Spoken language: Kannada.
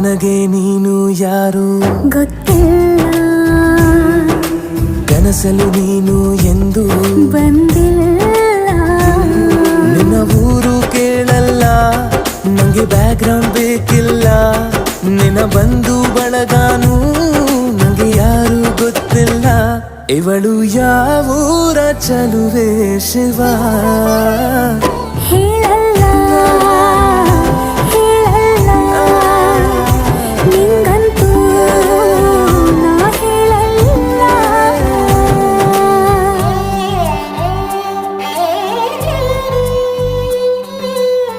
ನನಗೆ ನೀನು ಯಾರು ಗೊತ್ತಿಲ್ಲ, ಕನಸಲು ನೀನು ಎಂದು ಬಂದಿಲ್ಲ. ನಿನ್ನ ಊರು ಕೇಳಲ್ಲ, ನಂಗೆ ಬ್ಯಾಕ್ಗ್ರೌಂಡ್ ಬೇಕಿಲ್ಲ. ನಿನ್ನ ಬಂಧು ಬಳಗಾನು ನಂಗೆ ಯಾರು ಗೊತ್ತಿಲ್ಲ. ಇವಳು ಯಾವೂರ ಚಲುವೆ ಶಿವ ಹೇಳಲ್ಲ